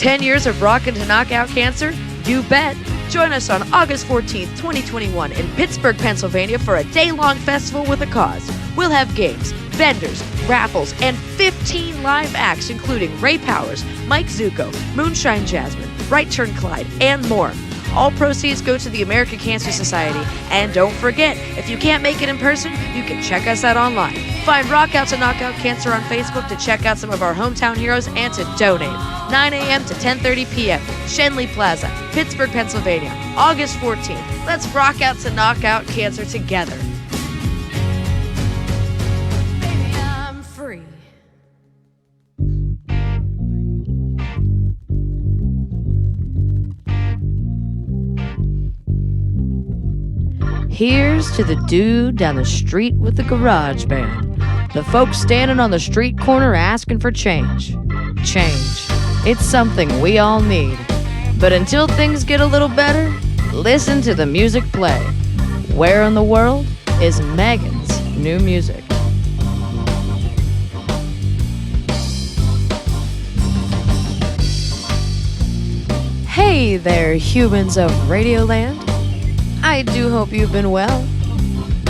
10 years of rockin' to knock out cancer? You bet. Join us on August 14th, 2021 in Pittsburgh, Pennsylvania for a day-long festival with a cause. We'll have games, vendors, raffles, and 15 live acts including Ray Powers, Mike Zuko, Moonshine Jasmine, Right Turn Clyde, and more. All proceeds go to the American Cancer Society. And don't forget, if you can't make it in person, you can check us out online. Find Rock Out to Knock Out Cancer on Facebook to check out some of our hometown heroes and to donate. 9 a.m. to 10:30 p.m. Shenley Plaza, Pittsburgh, Pennsylvania, August 14th. Let's rock out to knock out cancer together. Baby, I'm free. Here's to the dude down the street with the garage band. The folks standing on the street corner asking for change. Change. It's something we all need. But until things get a little better, listen to the music play. Where in the world is Megan's new music? Hey there, humans of Radioland. I do hope you've been well.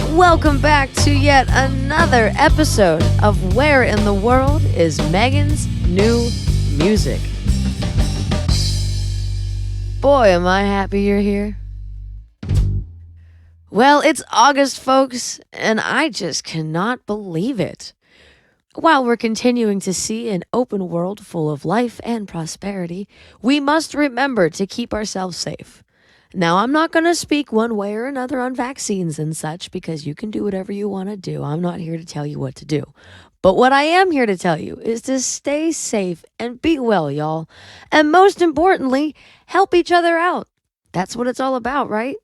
Welcome back to yet another episode of Where in the World is Megan's New Music. Boy, am I happy you're here. Well, it's August, folks, and I just cannot believe it. While we're continuing to see an open world full of life and prosperity, we must remember to keep ourselves safe. Now, I'm not going to speak one way or another on vaccines and such because you can do whatever you want to do. I'm not here to tell you what to do. But what I am here to tell you is to stay safe and be well, y'all. And most importantly, help each other out. That's what it's all about, right?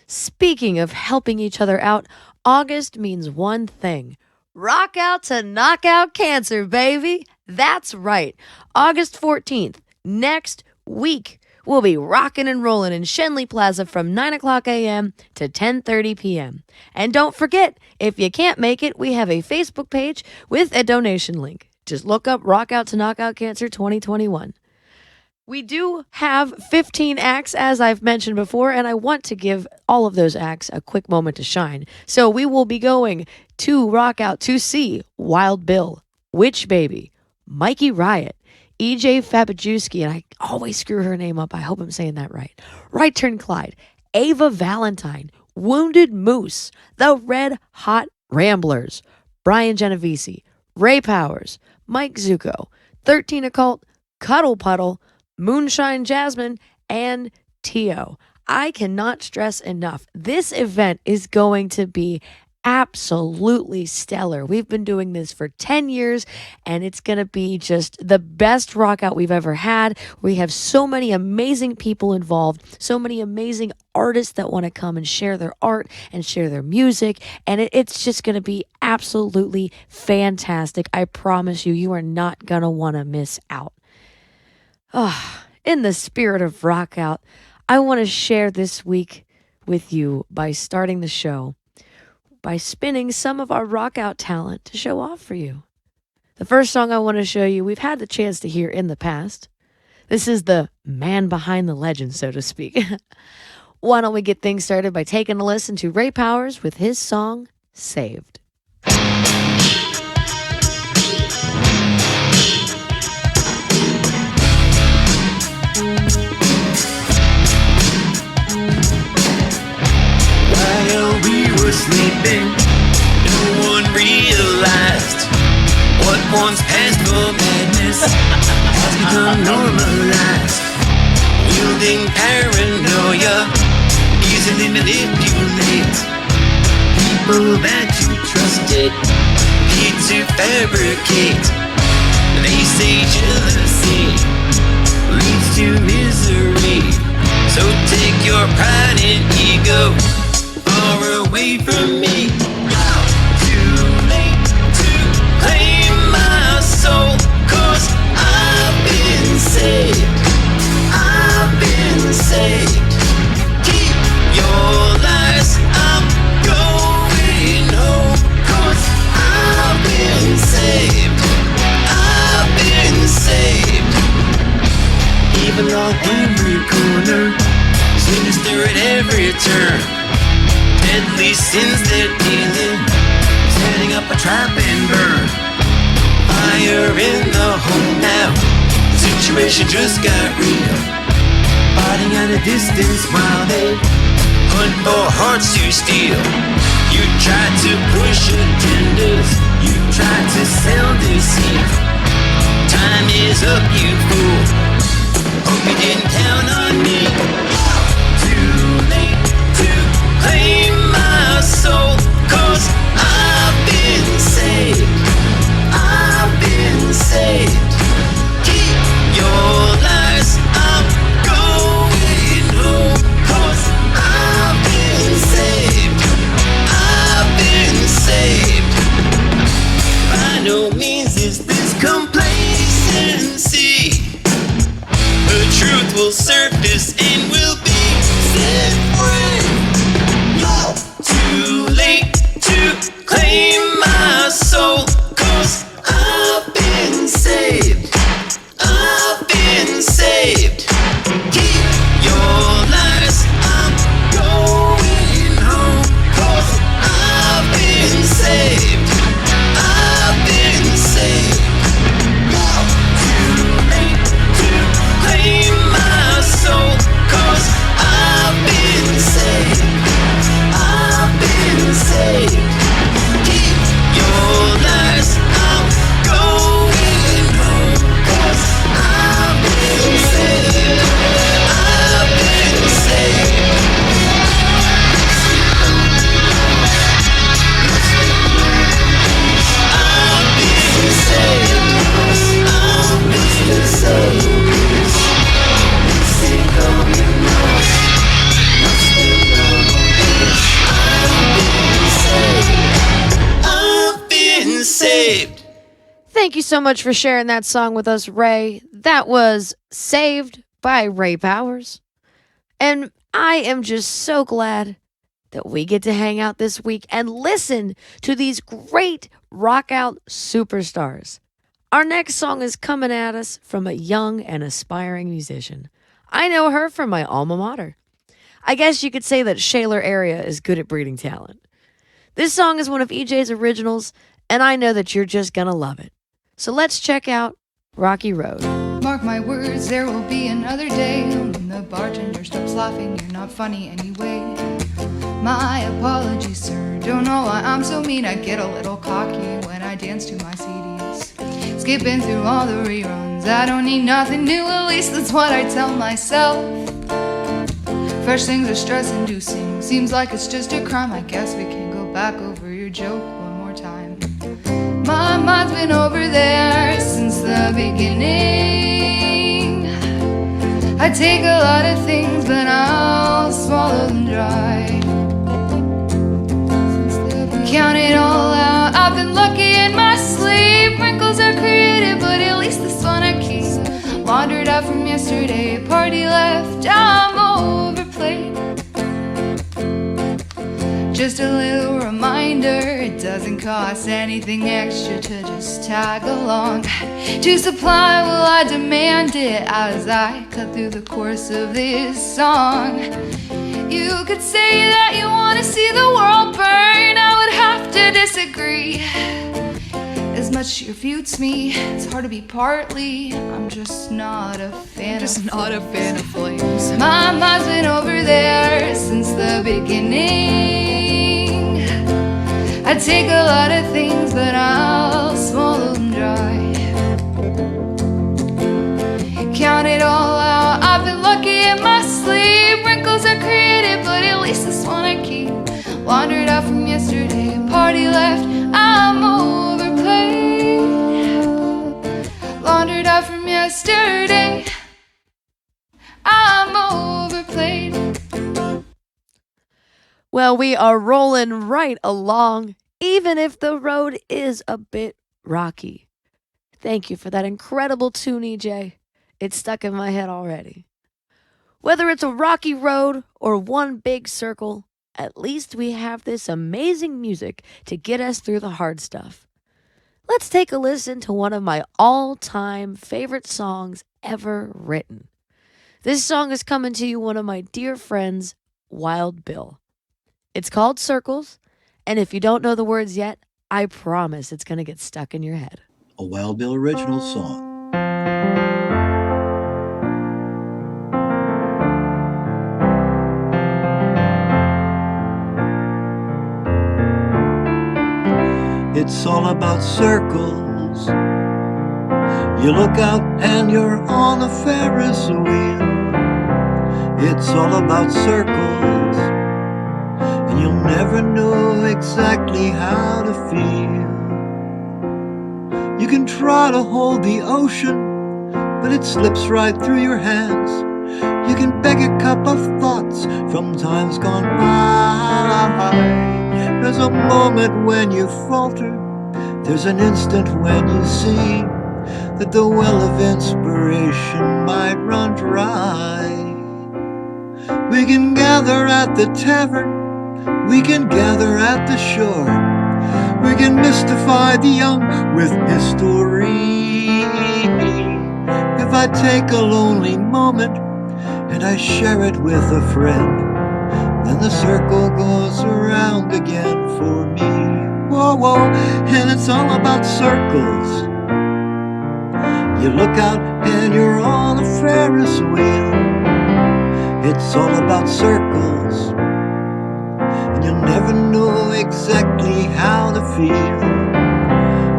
Speaking of helping each other out, August means one thing. Rock out to knock out cancer, baby. That's right. August 14th, next week. We'll be rocking and rolling in Shenley Plaza from 9 o'clock a.m. to 10:30 p.m. And don't forget, if you can't make it, we have a Facebook page with a donation link. Just look up Rock Out to Knock Out Cancer 2021. We do have 15 acts, as I've mentioned before, and I want to give all of those acts a quick moment to shine. So we will be going to Rock Out to see Wild Bill, Witch Baby, Mikey Riot, EJ Fabajewski, and I always screw her name up. I hope I'm saying that right. Right Turn Clyde, Ava Valentine, Wounded Moose, The Red Hot Ramblers, Brian Genovese, Ray Powers, Mike Zuko, 13 Occult, Cuddle Puddle, Moonshine Jasmine, and Tio. I cannot stress enough. This event is going to be absolutely stellar. We've been doing this for 10 years and it's going to be just the best rock out we've ever had. We have so many amazing people involved, so many amazing artists that want to come and share their art and share their music, and it's just going to be absolutely fantastic. I promise you, you are not going to want to miss out. In the spirit of rock out, I want to share this week with you by starting the show by spinning some of our rock out talent to show off for you. The first song I want to show you, we've had the chance to hear in the past. This is the man behind the legend, so to speak. Why don't we get things started by taking a listen to Ray Powers with his song, Saved. While we were sleeping, no one realized what once passed for madness has become normalized. Wielding paranoia, easily manipulate people that you trusted, paid to fabricate. They say jealousy leads to misery, so take your pride and ego far away from me. Too late to claim my soul, 'cause I've been saved. I've been saved. Keep your lies, I'm going home, 'cause I've been saved. I've been saved. along every corner, sinister at every turn. Deadly sins that dealing, setting up a trap and burn. Fire in the home now, situation just got real. Fighting at a distance while they hunt for hearts to steal. You tried to push agendas, you tried to sell deceit. Time is up, you fool. Hope you didn't count on me. Too late to claim my soul, 'cause I've been saved. I've been saved. Keep your lies, I'm going home, 'cause I've been saved. I've been saved. By no means is this complacency. The truth will surface and will be set free. Not too late to claim my soul, 'cause I've been saved. I've been saved. Keep your lies, I'm going home, 'cause I've been saved. I've been saved. Not too late to claim my soul, 'cause I've been saved. I've been saved. Keep your lies, I'm going home, 'cause I've been saved. I've been saved. I've been saved. I've been saved. Sick of your love. I've been saved. Thank you so much for sharing that song with us, Ray. That was Saved by Ray Powers. And I am just so glad that we get to hang out this week and listen to these great rock out superstars. Our next song is coming at us from a young and aspiring musician. I know her from my alma mater. I guess you could say that Shaler area is good at breeding talent. This song is one of EJ's originals, and I know that you're just gonna love it. So let's check out Rocky Road. Mark my words, there will be another day when the bartender stops laughing, you're not funny anyway. My apologies, sir, don't know why I'm so mean. I get a little cocky when I dance to my CDs. Skipping through all the reruns, I don't need nothing new, at least that's what I tell myself. Fresh things are stress-inducing, seems like it's just a crime. I guess we can go back over your joke one more time. My mind's been over there since the beginning. I take a lot of things, but I'll swallow them dry. Count it all out, I've been lucky in my sleep. Wrinkles are created, but at least this one I keep. Wandered out from yesterday, party left, I'm overplayed. Just a little reminder, it doesn't cost anything extra to just tag along. To supply, well, I demand it as I cut through the course of this song. You could say that you want to see the world burn, I would have to disagree. As much refutes me, it's hard to be partly. I'm just not a fan of flames. My mind's been over there since the beginning. I take a lot of things, but I'll swallow them dry. Count it all out, I've been lucky in my sleep. Wrinkles are created, but at least this one I keep. Wandered out from yesterday, party left, I'm overplayed. Laundered out from yesterday, I'm overplayed. Well, we are rolling right along, even if the road is a bit rocky. Thank you for that incredible tune, EJ. It's stuck in my head already. Whether it's a rocky road or one big circle, at least we have this amazing music to get us through the hard stuff. Let's take a listen to one of my all-time favorite songs ever written. This song is coming to you one of my dear friends, Wild Bill. It's called Circles, and if you don't know the words yet, I promise it's going to get stuck in your head. A Wild Bill original song. It's all about circles. You look out and you're on a Ferris wheel. It's all about circles, and you'll never know exactly how to feel. You can try to hold the ocean, but it slips right through your hands. You can beg a cup of thoughts from times gone by. There's a moment when you falter. There's an instant when you see that the well of inspiration might run dry. We can gather at the tavern. We can gather at the shore. We can mystify the young with history. If I take a lonely moment and I share it with a friend, then the circle goes around again for me. Whoa, whoa, and it's all about circles. You look out and you're on a Ferris wheel. It's all about circles, and you'll never know exactly how to feel.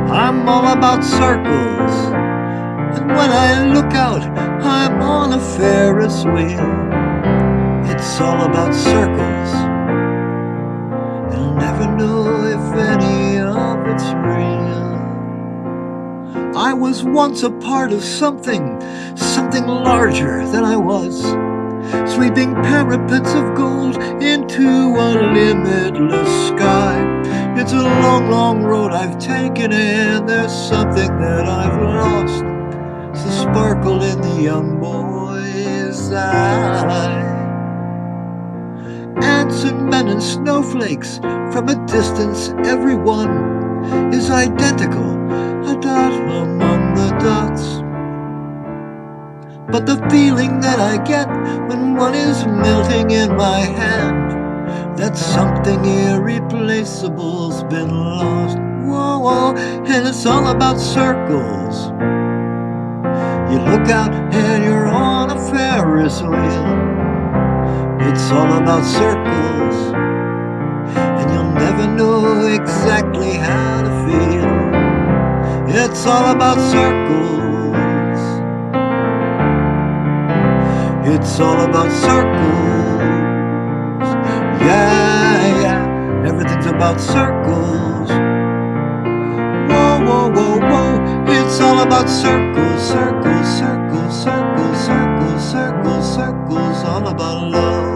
I'm all about circles, and when I look out, I'm on a Ferris wheel. It's all about circles, and I'll never know if any of it's real. I was once a part of something larger than I was, sweeping parapets of gold into a limitless sky. It's a long, long road I've taken, and there's something that I've lost. It's the sparkle in the young boy's eye. Ants and men and snowflakes, from a distance everyone is identical, a dot among the dots. But the feeling that I get when one is melting in my hand, that something irreplaceable's been lost. Whoa, whoa, and it's all about circles. You look out and you're on a Ferris wheel. It's all about circles, and you'll never know exactly how to feel. It's all about circles. It's all about circles. Yeah, yeah, everything's about circles. Whoa, whoa, whoa, whoa. It's all about circles, circles, circles, circles, circles, circles, circles, all about love.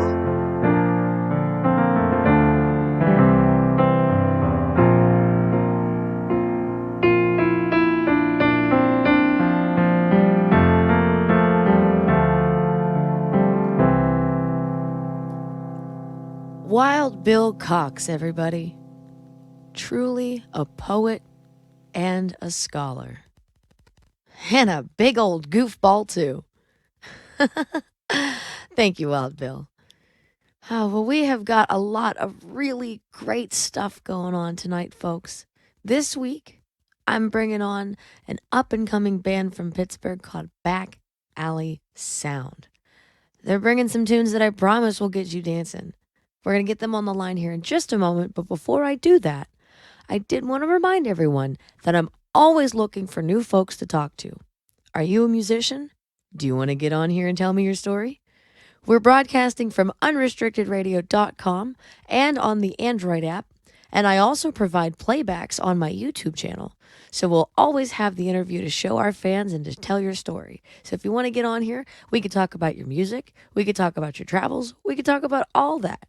Wild Bill Cox, everybody. Truly a poet and a scholar. And a big old goofball, too. Thank you, Wild Bill. Oh, well, we have got a lot of really great stuff going on tonight, folks. This week, I'm bringing on an up-and-coming band from Pittsburgh called Back Alley Sound. They're bringing some tunes that I promise will get you dancing. We're going to get them on the line here in just a moment, but before I do that, I did want to remind everyone that I'm always looking for new folks to talk to. Are you a musician? Do you want to get on here and tell me your story? We're broadcasting from unrestrictedradio.com and on the Android app, and I also provide playbacks on my YouTube channel. So we'll always have the interview to show our fans and to tell your story. So if you want to get on here, we could talk about your music, we could talk about your travels, we could talk about all that.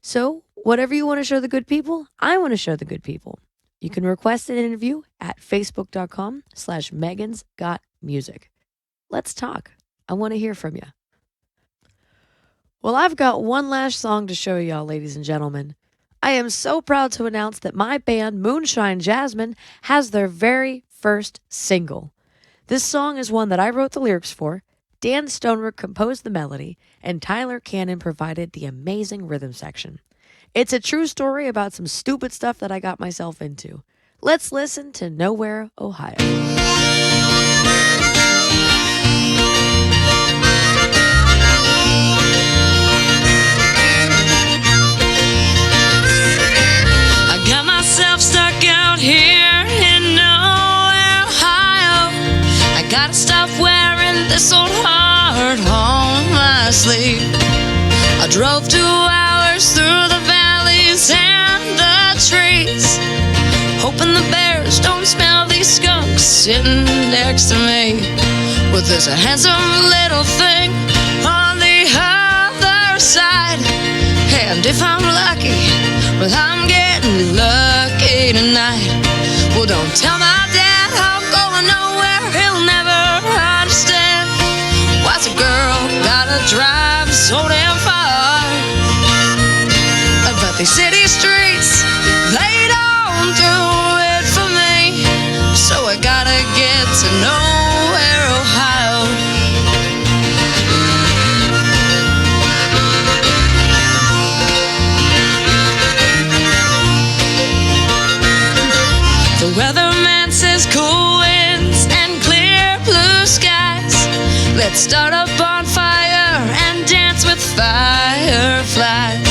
So whatever you want to show the good people, I want to show the good people. You can request an interview at facebook.com/megansgotmusic. Let's talk. I want to hear from you. Well, I've got one last song to show y'all, ladies and gentlemen. I am so proud to announce that my band, Moonshine Jasmine, has their very first single. This song is one that I wrote the lyrics for, Dan Stonework composed the melody, and Tyler Cannon provided the amazing rhythm section. It's a true story about some stupid stuff that I got myself into. Let's listen to Nowhere, Ohio. I got myself stuck out here in Nowhere, Ohio. I gotta stop wearing this old heart on my sleeve. I drove 2 hours through the valleys and the trees, hoping the bears don't smell these skunks sitting next to me. Well, there's a handsome little thing on the other side, and if I'm lucky, well, I'm getting lucky tonight. Well, don't tell my dad I'm going nowhere, he'll never understand. Why's a girl gotta drive so damn far? But these city streets, they don't do it for me, so I gotta get to Nowhere, Ohio. The weatherman says cool winds and clear blue skies. Let's start a bonfire and dance with fireflies.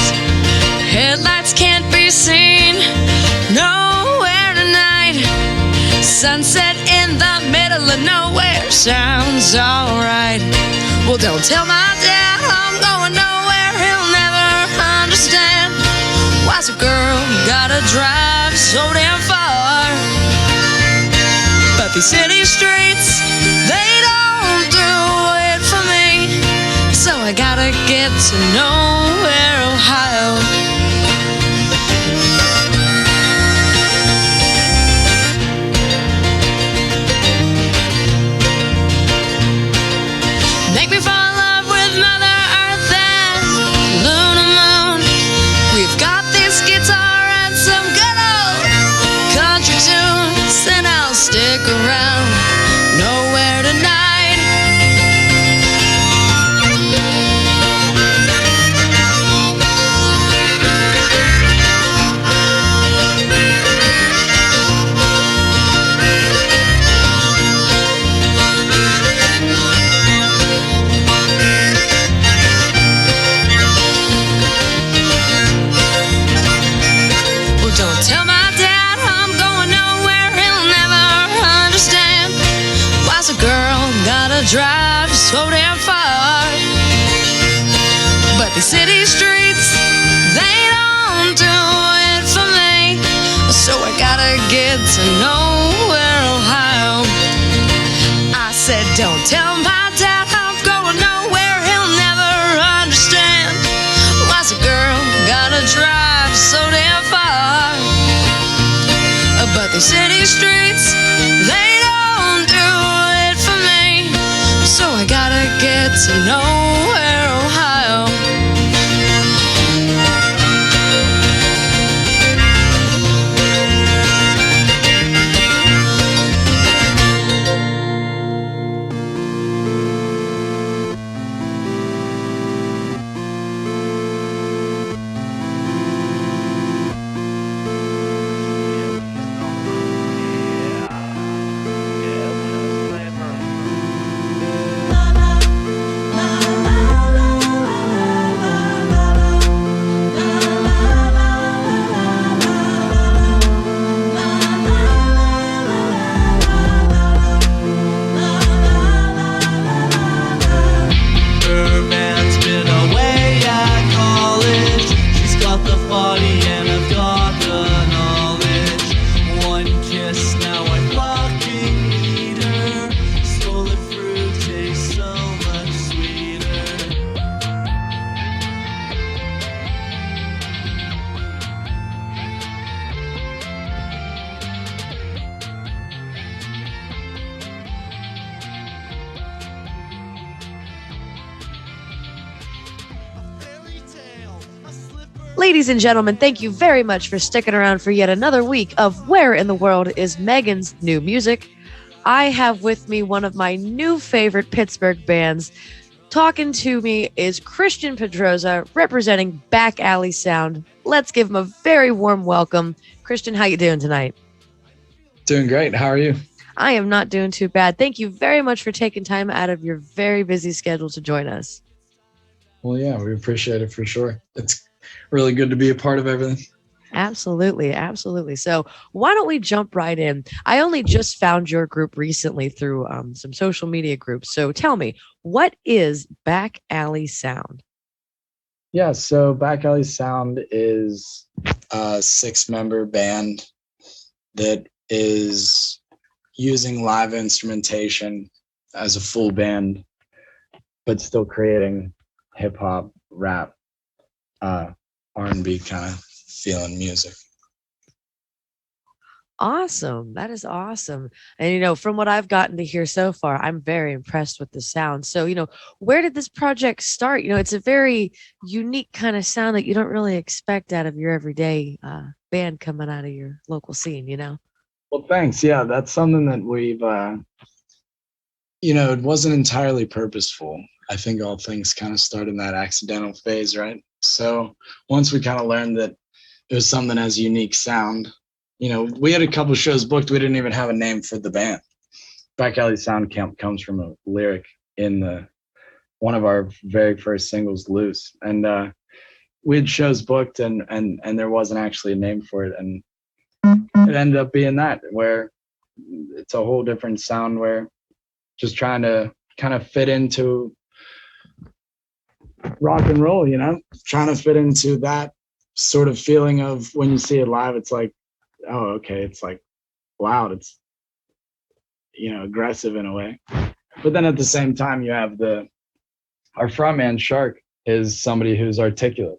Headlights can't be seen nowhere tonight. Sunset in the middle of nowhere sounds alright. Well, don't tell my dad I'm going nowhere, he'll never understand. Why's a girl gotta drive so damn far? But these city streets, they don't do it for me, so I gotta get to Nowhere, Ohio. Make me fall in love with Mother Earth and Lunar Moon. We've got this guitar and some good old country tunes, and I'll stick around nowhere tonight. Well, don't tell my dad I'm going nowhere, he'll never understand. Why's a girl gotta drive so damn far? But these city streets, they don't do it for me, so I gotta get to Nowhere, Ohio. I said, don't tell my dad I'm going nowhere, he'll never understand. Why's a girl gotta drive so damn far? But the city streets, they don't do it for me, so I gotta get to Nowhere, Ohio. Irvan's been away at college. She's got the body and I've got the knowledge. One kiss, now I fucking need her. Stolen fruit tastes so much sweeter. Ladies and gentlemen, thank you very much for sticking around for yet another week of Where in the World is Megan's New Music. I have with me one of my new favorite Pittsburgh bands. Talking to me is Christian Pedroza, representing Back Alley Sound. Let's give him a very warm welcome. Christian, how you doing tonight? Doing great. How are you? I am not doing too bad. Thank you very much for taking time out of your very busy schedule to join us. Well, yeah, we appreciate it for sure. It's really good to be a part of everything. Absolutely, absolutely. So why don't we jump right in? I only just found your group recently through some social media groups. So tell me, what is Back Alley Sound? Yeah, so Back Alley Sound is a 6-member band that is using live instrumentation as a full band, but still creating hip hop, rap, R&B kind of feeling music. Awesome. That is awesome. And, from what I've gotten to hear so far, I'm very impressed with the sound. So, where did this project start? It's a very unique kind of sound that you don't really expect out of your everyday band coming out of your local scene. Well, thanks. Yeah, that's something that we've, it wasn't entirely purposeful. I think all things kind of start in that accidental phase, right? So once we kind of learned that it was something as unique sound, we had a couple of shows booked. We didn't even have a name for the band. Back Alley Sound Camp comes from a lyric in one of our very first singles, Loose. And we had shows booked and there wasn't actually a name for it. And it ended up being that, where it's a whole different sound, where just trying to kind of fit into rock and roll, trying to fit into that sort of feeling of when you see it live, it's like, oh, okay, it's like loud, it's, aggressive in a way. But then at the same time, you have our frontman Shark is somebody who's articulate,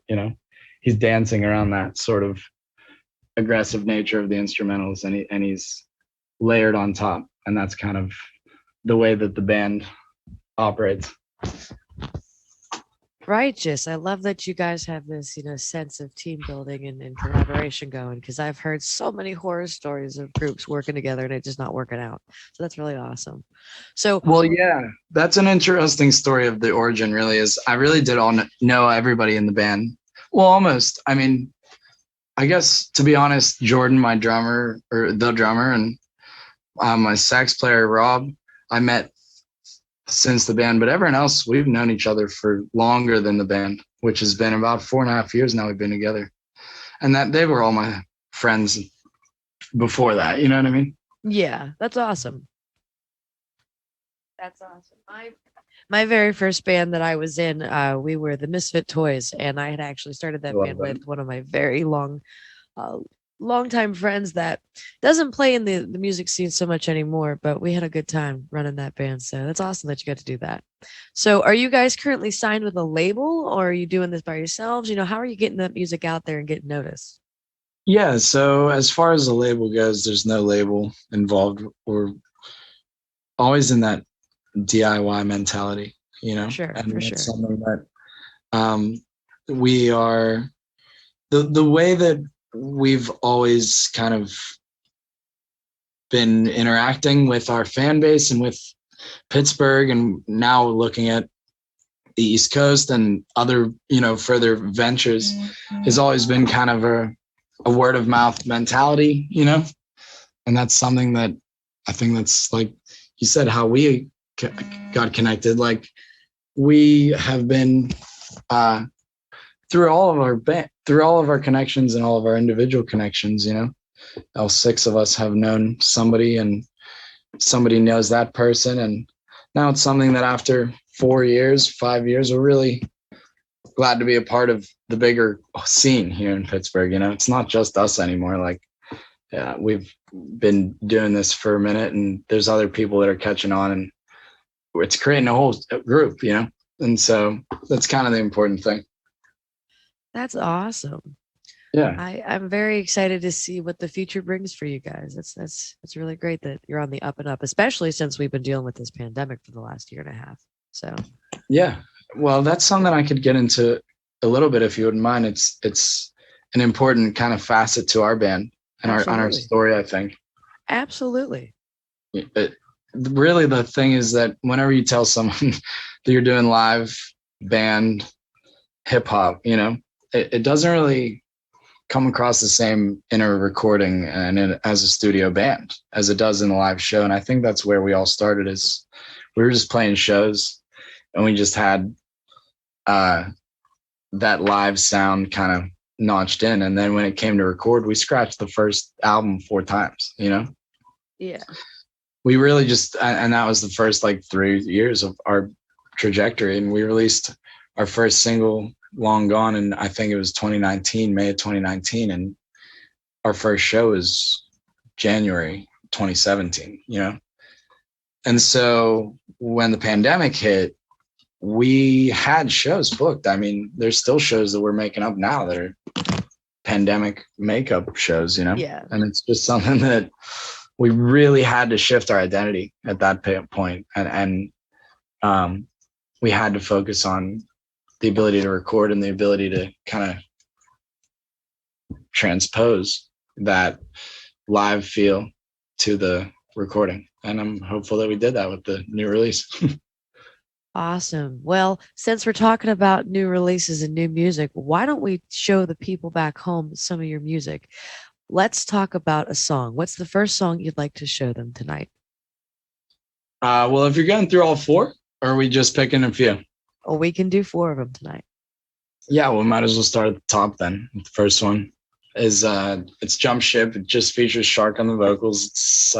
he's dancing around that sort of aggressive nature of the instrumentals, and he's layered on top, and that's kind of the way that the band operates. Righteous. I love that you guys have this, sense of team building and collaboration going, because I've heard so many horror stories of groups working together and it just not working out. So that's really awesome. So, well, yeah, that's an interesting story of the origin. Really, is I really did all know everybody in the band. Well, almost. I mean, I guess to be honest, Jordan, my drummer, or the drummer, and my sax player Rob, I met since the band, but everyone else, we've known each other for longer than the band, which has been about 4.5 years now we've been together. And that they were all my friends before that, you know what I mean? Yeah, that's awesome. That's awesome. My very first band that I was in, we were the Misfit Toys, and I had actually started that band with one of my very longtime friends that doesn't play in the music scene so much anymore, but we had a good time running that band. So that's awesome that you got to do that. So are you guys currently signed with a label, or are you doing this by yourselves? How are you getting that music out there and getting noticed? Yeah, so as far as the label goes, there's no label involved. We're always in that DIY mentality, Sure, and for that's sure. something that we are, the way that we've always kind of been interacting with our fan base and with Pittsburgh, and now looking at the East Coast and other, further ventures, has always been kind of a word of mouth mentality, and that's something that I think that's, like you said, how we got connected. Like, we have been through all of our connections and all of our individual connections, all 6 of us have known somebody, and somebody knows that person. And now it's something that after 5 years, we're really glad to be a part of the bigger scene here in Pittsburgh. It's not just us anymore. Like, yeah, we've been doing this for a minute, and there's other people that are catching on, and it's creating a whole group, and so that's kind of the important thing. That's awesome. Yeah. I'm very excited to see what the future brings for you guys. That's really great that you're on the up and up, especially since we've been dealing with this pandemic for the last year and a half. So yeah, well, that's something I could get into a little bit if you wouldn't mind. It's an important kind of facet to our band and our story, I think. Absolutely. really the thing is that whenever you tell someone that you're doing live band hip hop, you know, it doesn't really come across the same in a recording and as a studio band as it does in a live show. And I think that's where we all started, is we were just playing shows and we just had that live sound kind of notched in. And then when it came to record, we scratched the first album 4 times, you know? Yeah. We really just, and that was the first like 3 years of our trajectory. And we released our first single, Long Gone, and I think it was 2019, May of 2019. And our first show is January 2017, you know? And so when the pandemic hit, we had shows booked. I mean, there's still shows that we're making up now that are pandemic makeup shows, you know? Yeah. And it's just something that we really had to shift our identity at that point. And we had to focus on the ability to record and the ability to kind of transpose that live feel to the recording. And I'm hopeful that we did that with the new release. Awesome. Well, since we're talking about new releases and new music, why don't we show the people back home some of your music? Let's talk about a song. What's the first song you'd like to show them tonight? Well, if you're going through all 4, or are we just picking a few? Oh, we can do 4 of them tonight. Yeah, well, we might as well start at the top then. The first one is it's Jump Ship. It just features Shark on the vocals. It's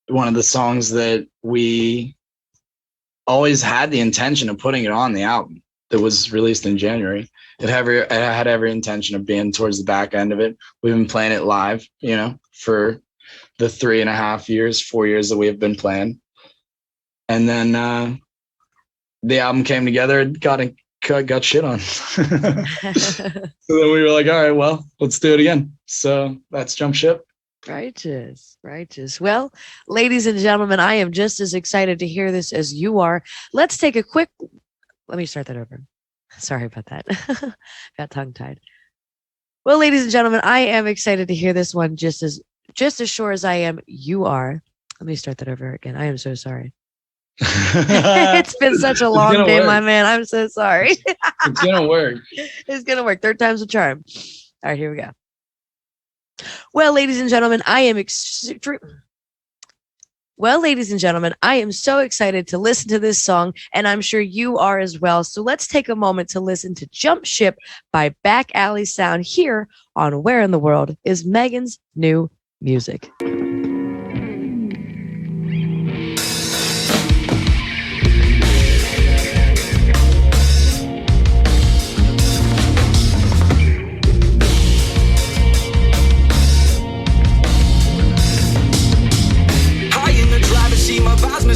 one of the songs that we always had the intention of putting it on the album that was released in January. It had every intention of being towards the back end of it. We've been playing it live, you know, for the 3.5 years, 4 years that we have been playing. And then the album came together and got shit on. So then we were like, all right, well, let's do it again. So that's Jump Ship. Righteous. Well, ladies and gentlemen, I am just as excited to hear this as you are. Let's take a quick, let me start that over. Sorry about that. Got tongue tied. Well, ladies and gentlemen, I am excited to hear this one just as sure as I am you are. Let me start that over again. I am so sorry. It's been such a long day, my man. I'm so sorry. It's gonna work. It's gonna work. 3rd time's a charm. All right, here we go. Well, ladies and gentlemen, I am so excited to listen to this song, and I'm sure you are as well. So let's take a moment to listen to Jump Ship by Back Alley Sound here on Where in the World is Megan's New Music.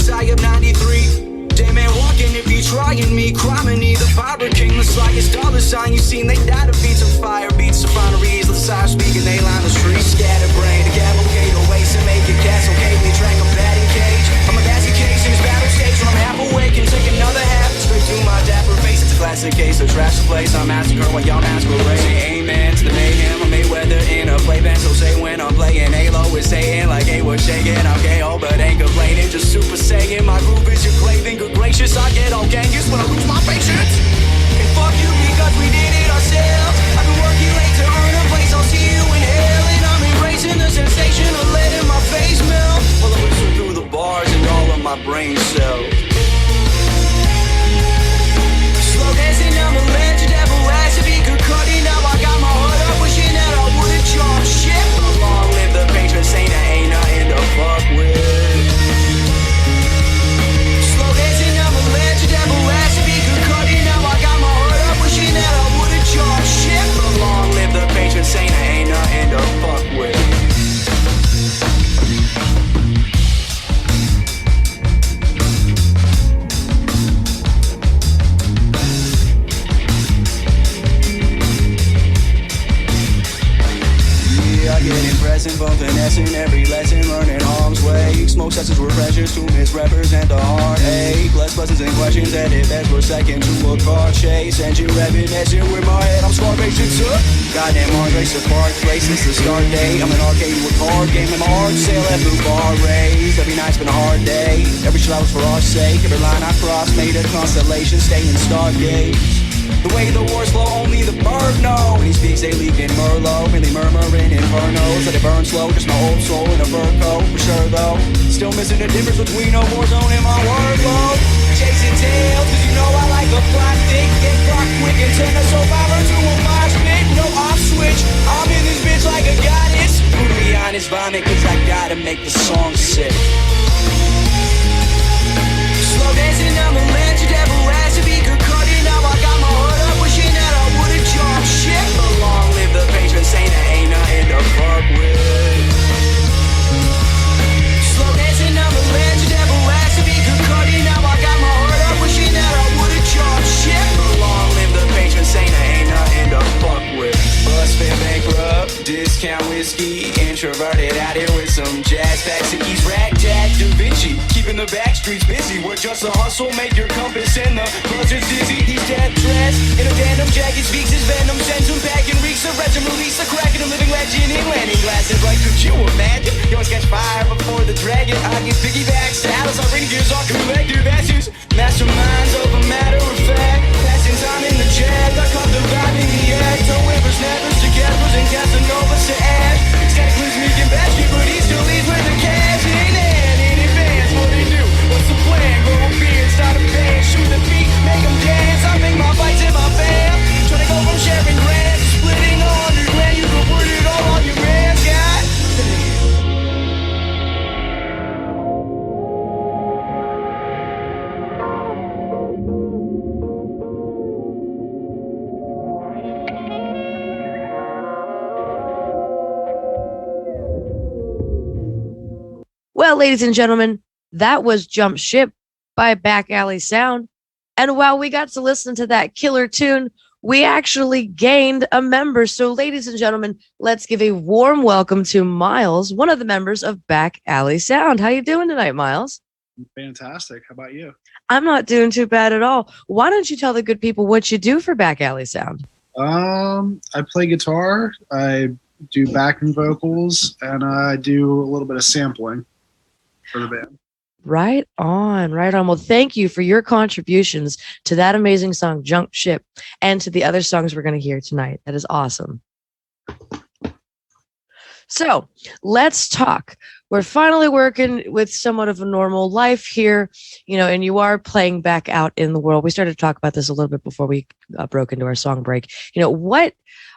I am 93. Damn man walking if you trying me. Criminy, the fiber king, the slightest dollar sign you seen. They died of beats of fire, beats of fineries. Let's side speaking, they line the street. Scatterbrain, the cavalcade away to make it castle cave. We drank a batting cage. I'm a basket case in this battle stage. When I'm half awake and take another half straight to my dapper face. It's a classic case of trash the place. I'm massacre while y'all masquerade. Say amen to the mayhem. I'm Mayweather in a playpen. So say when I'm playing Halo, it's saying like hey, we're shaking. I'm KO, but ain't complaining. Just super saying my group is your craving. Good gracious, I get all gangus when I lose my patience. And fuck you because we did it ourselves. I've been working late to earn a place. I'll see you in hell. And I'm embracing the sensation of letting my face melt while I whistle through the bars and all of my brain cells. Slow dancing down the ledge, devil ass if he could cut it. Now I got my heart up, wishing that I would've jumped ship. Long live the patron saint, I ain't nothing to fuck with. Slow dancing down the ledge, devil ass if he could cut it. Now I got my heart up, wishing that I would've jumped ship. Long live the patron saint, I ain't nothing to fuck with. fake. Less buzzes and questions that it begs for a second to a car chase. Engine revving, messing with my head, I'm Scarface, it's up. Goddamn Mars race to Park Place, this is the start date. I'm an arcade with card game and my heart sail at the bar raised. Every night's been a hard day, every chill was for our sake. Every line I crossed made a constellation, stay in stargates. The way the war's slow, only the bird know. When he speaks, they leak in Merlot. Really murmuring infernos, let it burn slow. Just my old soul in a fur coat, for sure though. Still missing the difference between a war zone and my workload. Chasing tails, cause you know I like a plot thick. Get rock quick and turn a survivor to a mosh pit. No off switch, I'm in this bitch like a goddess. Brutally honest, vomit, cause I gotta make the song sick. Slow dancing down the ledge, your devil has to be good cutting. Now I got my hood up, wishing that I would've jumped ship. But long live the patron saint, there ain't nothing to fuck with. Slow dancing down the ledge, your devil has to be good cutting. Now I got my hood up, wishing that I would've jumped ship. But long live the patron saint, there ain't nothing to fuck with. Bus fare bankrupt, discount whiskey, introverted out here with some jazz packs and keys, ragtag Da Vinci, keeping the back streets busy. We're just a hustle, make your compass and the buzzards dizzy. He's dead dressed in a denim jacket, speaks his venom, sends him back and reeks a regiment, release a crack in a living legend in landing glasses. Like, could you imagine? You always catch fire before the dragon. I get piggyback saddles, I ring gears off collective ashes. Masterminds of a matter of fact, passing time in the jag. I caught the vibe in the act. No whippers, nevers, together, and Casanovas to ash. Static lives me can bash me, but he still leads with the cash in hand. In advance, what they do? What's the plan? Grow a beard, start a band, shoot the beat, make them dance. I make my fights in my fam. Trying to go from sharing grants to splitting 100 grand. You can put it all on your man's God. Well, ladies and gentlemen, that was Jump Ship by Back Alley Sound. And while we got to listen to that killer tune, we actually gained a member. So, ladies and gentlemen, let's give a warm welcome to Miles, one of the members of Back Alley Sound. How you doing tonight, Miles? Fantastic. How about you? I'm not doing too bad at all. Why don't you tell the good people what you do for Back Alley Sound? I play guitar, I do backing vocals, and I do a little bit of sampling for the band. Right on, right on. Well, thank you for your contributions to that amazing song, Jump Ship, and to the other songs we're going to hear tonight. That is awesome. So let's talk. We're finally working with somewhat of a normal life here, and you are playing back out in the world. We started to talk about this a little bit before we broke into our song break. What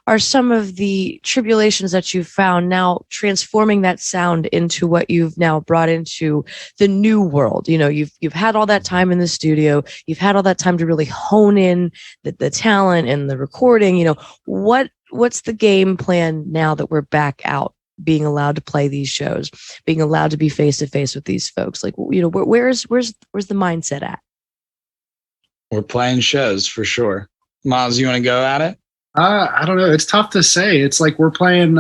are some of the tribulations that you've found now transforming that sound into what you've now brought into the new world? You've had all that time in the studio. You've had all that time to really hone in the talent and the recording. What's the game plan now that we're back out, being allowed to play these shows, being allowed to be face to face with these folks? Like, where's the mindset at? We're playing shows for sure. Miles, you want to go at it? I don't know. It's tough to say. It's like we're playing.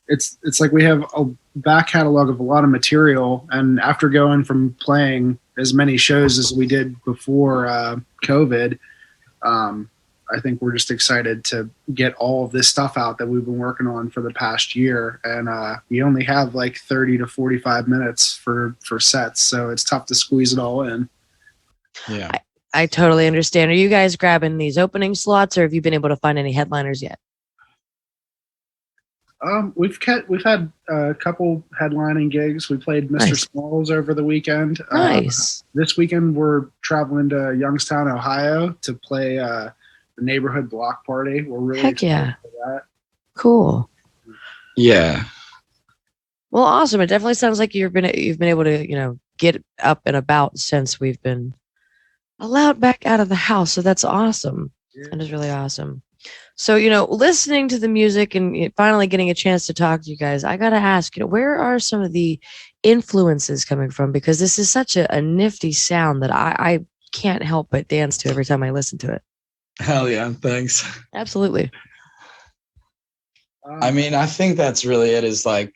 It's like we have a back catalog of a lot of material, and after going from playing as many shows as we did before COVID, I think we're just excited to get all of this stuff out that we've been working on for the past year, and we only have like 30 to 45 minutes for sets, so it's tough to squeeze it all in. Yeah. I totally understand. Are you guys grabbing these opening slots, or have you been able to find any headliners yet? We've had a couple headlining gigs. We played Mr. Nice. Smalls over the weekend. Nice. This weekend we're traveling to Youngstown, Ohio to play the neighborhood block party. We're really Heck excited yeah. for that. Cool. Yeah. Well, awesome. It definitely sounds like you've been able to, get up and about since we've been allowed back out of the house. So that's awesome. Yeah. That is really awesome. So, listening to the music and finally getting a chance to talk to you guys, I got to ask, where are some of the influences coming from? Because this is such a nifty sound that I can't help but dance to every time I listen to it. Hell yeah. Thanks. Absolutely. I mean, I think that's really it, is like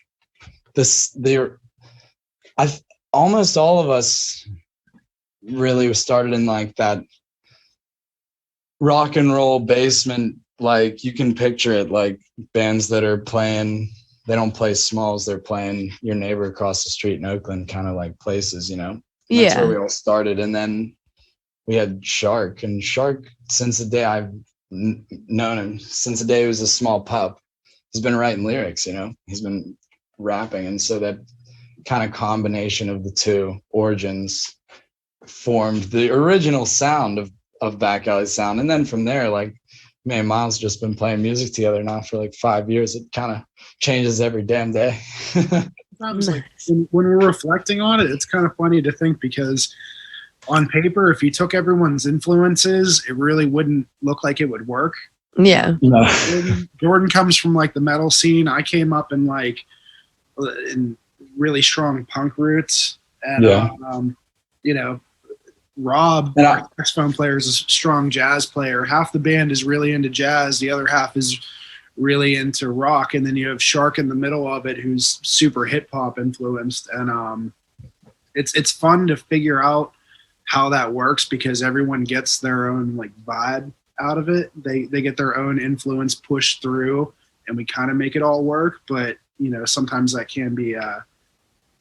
this. Almost all of us really started in like that rock and roll basement. Like you can picture it, like bands that are playing, they don't play smalls, they're playing your neighbor across the street in Oakland kind of like places, you know? And that's where we all started. And then we had Shark, and Shark, since the day I've known him, since the day he was a small pup, he's been writing lyrics, you know, he's been rapping. And so that kind of combination of the two origins formed the original sound of Back Alley Sound. And then from there, like, me and Miles just been playing music together now for like 5 years. It kind of changes every damn day. Sometimes, like, when we're reflecting on it, it's kind of funny to think, because on paper, if you took everyone's influences, it really wouldn't look like it would work. Yeah. Jordan comes from like the metal scene. I came up in like in really strong punk roots, and you know, Rob, our saxophone player, is a strong jazz player. Half the band is really into jazz, the other half is really into rock, and then you have Shark in the middle of it, who's super hip hop influenced. And it's fun to figure out how that works, because everyone gets their own like vibe out of it. They get their own influence pushed through, and we kind of make it all work. But you know, sometimes that can be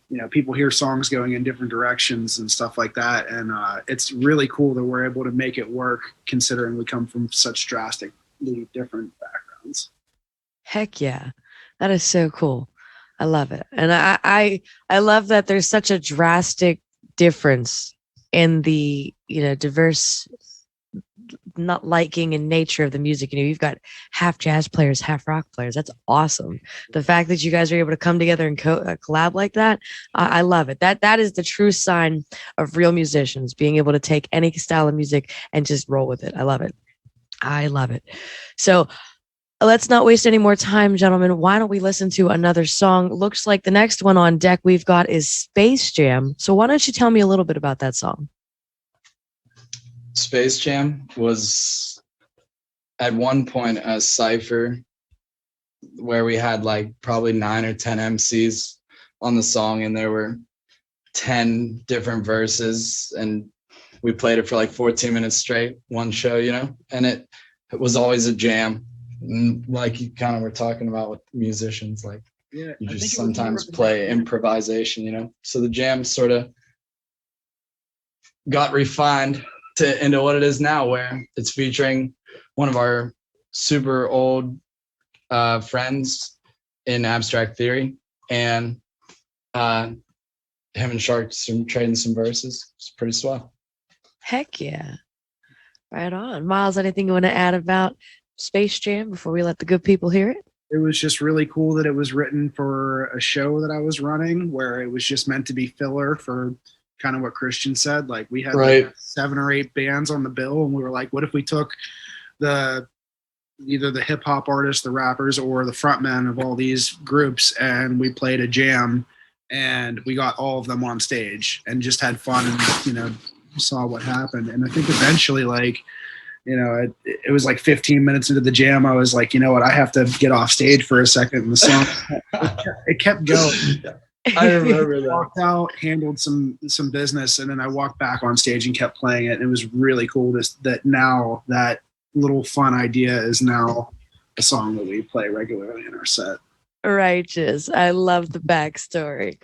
you know, people hear songs going in different directions and stuff like that. And it's really cool that we're able to make it work, considering we come from such drastically different backgrounds. Heck yeah. That is so cool. I love it. And I love that there's such a drastic difference in the, you know, diverse not liking and nature of the music. You know, you've got half jazz players, half rock players. That's awesome. The fact that you guys are able to come together and collab like that, I love it. That is the true sign of real musicians, being able to take any style of music and just roll with it. I love it. I love it. So let's not waste any more time, gentlemen. Why don't we listen to another song? Looks like the next one on deck we've got is Space Jam. So why don't you tell me a little bit about that song? Space Jam was at one point a cypher where we had like probably 9 or 10 MCs on the song, and there were 10 different verses, and we played it for like 14 minutes straight, one show, you know, and it was always a jam. Like you kind of were talking about with musicians, like you just sometimes play improvisation, you know. So the jam sort of got refined into what it is now, where it's featuring one of our super old friends in abstract theory, and him and Shark trading some verses. It's pretty swell. Heck yeah. Right on. Miles, anything you want to add about Space Jam before we let the good people hear it? It was just really cool that it was written for a show that I was running, where it was just meant to be filler for kind of what Christian said. Like, we had like 7 or 8 bands on the bill, and we were like, what if we took either the hip hop artists, the rappers, or the frontmen of all these groups, and we played a jam, and we got all of them on stage and just had fun, and, you know, saw what happened. And I think eventually, like, you know, it was like 15 minutes into the jam, I was like, you know what, I have to get off stage for a second. And the song, it kept going. I remember that. Walked out, handled some business, and then I walked back on stage and kept playing it. And it was really cool that now that little fun idea is now a song that we play regularly in our set. Righteous. I love the backstory.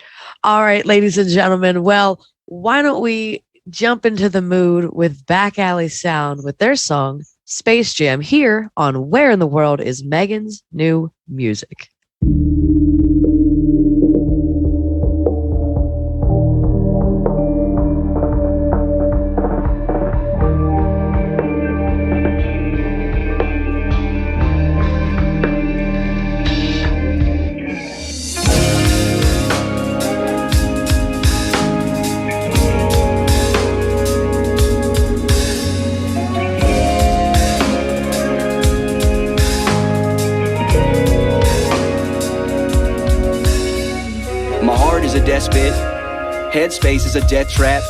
All right, ladies and gentlemen. Well, why don't we jump into the mood with Back Alley Sound with their song Space Jam here on Where in the World is Megan's New Music? Despot, headspace is a death trap.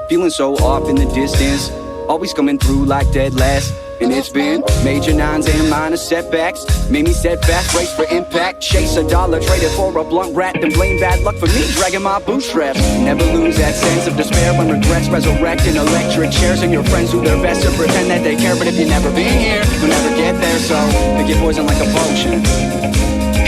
Feeling so off in the distance, always coming through like dead last. And it's been major nines and minor setbacks. Made me steadfast, race for impact. Chase a dollar, traded for a blunt rat. Then blame bad luck for me, dragging my bootstraps. Never lose that sense of despair when regrets resurrect in electric chairs. And your friends do their best to pretend that they care. But if you've never been here, you'll never get there. So pick your poison like a potion.